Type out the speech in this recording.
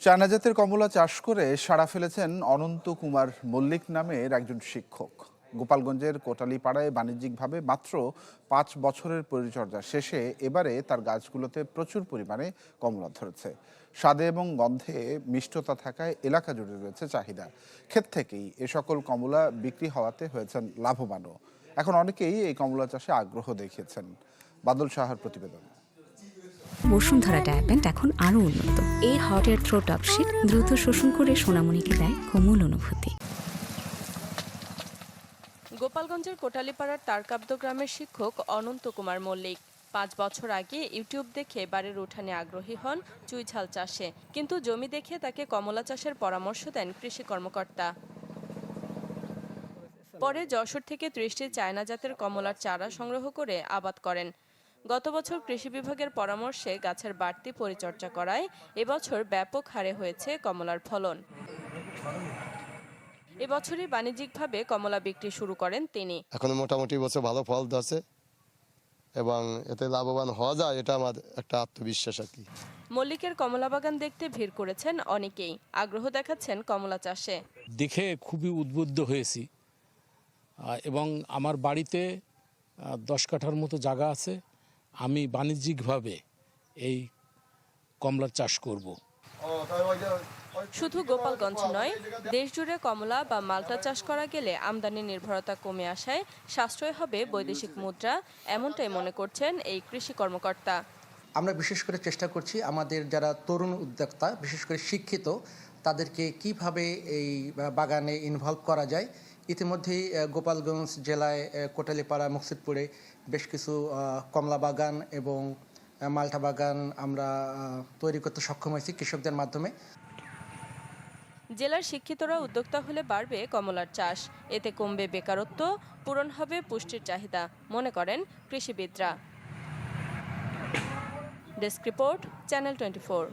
China জাতের কমলা চাষ করে সাড়া ফেলেছেন অনন্ত কুমার মল্লিক নামের একজন শিক্ষক। গোপালগঞ্জের কোটালীপাড়ায় বাণিজ্যিকভাবে মাত্র ৫ বছরের পরিচর্যা শেষে এবারে তার গাছগুলোতে প্রচুর পরিমাণে কমলা ধরেছে। স্বাদে এবং গন্ধে মিষ্টতা থাকায় এলাকা জুড়ে রয়েছে চাহিদা। ক্ষেত থেকেই এ সকল কমলা বিক্রি হওয়াতে হয়েছেন লাভবানও। এখন অনেকেই এই কমলা চাষে আগ্রহ দেখিয়েছেন। বাদল সাহার প্রতিবেদন। বসুন্ধরা ডায়াপেন্ট এখন আরো উন্নত। এই hot air through top sheet দ্রুত শোষণ করে সোনামণিকে দেয় কোমল অনুভূতি। গোপালগঞ্জের কোটালীপাড়ার তারকাব্দ গ্রামের শিক্ষক অনন্ত কুমার মল্লিক ৫ বছর আগে ইউটিউব দেখে বাড়ির উঠানে আগ্রহী হন চুইঝাল চাষে, কিন্তু জমি দেখে তাকে কমলা চাষের পরামর্শ দেন কৃষি কর্মকর্তা। পরে যশোর থেকে ৩০টি চায়না জাতের কমলার চারা সংগ্রহ করে আবাদ করেন। গত বছর কৃষি বিভাগের পরামর্শে গাছের বাড়তি পরিচর্যা করায় এবছর ব্যাপক হারে হয়েছে কমলার ফলন। এবছরই বাণিজ্যিকভাবে কমলা বিক্রি শুরু করেন তিনি। এখন মোটামুটি বছর ভালো ফল ধরছে এবং এতে লাভবান হওয়া যায়, এটা আমার একটা আত্মবিশ্বাস আর কি। মল্লিকের কমলা বাগান দেখতে ভিড় করেছেন অনেকেই, আগ্রহ দেখাচ্ছেন কমলা চাষে। দেখে খুবই উদ্বুদ্ধ হয়েছি এবং আমার বাড়িতে 10 কাঠার মতো জায়গা আছে। আমি বাণিজ্যিকভাবে এই কমলার চাষ করব। শুধু গোপালগঞ্জ নয়, দেশজুড়ে কমলা বা মাল্টা চাষ করা গেলে আমদানি নির্ভরতা কমে আসায় সাশ্রয় হবে বৈদেশিক মুদ্রা, এমনটাই মনে করছেন এই কৃষি কর্মকর্তা। আমরা বিশেষ করে চেষ্টা করছি আমাদের যারা তরুণ উদ্যোক্তা, বিশেষ করে শিক্ষিত, তাদেরকে কিভাবে এই বাগানে ইনভলভ করা যায়। ইতিমধ্যেই গোপালগঞ্জ জেলায় কোটালীপাড়া মকসুদপুরে বেশ কিছু কমলা বাগান এবং মাল্টা বাগান আমরা তৈরি করতে সক্ষম হয়েছি কৃষকদের মাধ্যমে। জেলার শিক্ষিতরা উদ্যোক্তা হলে বাড়বে কমলার চাষ, এতে কমবে বেকারত্ব, পূরণ হবে পুষ্টির চাহিদা, মনে করেন কৃষিবিদরা। Desk report, channel 24।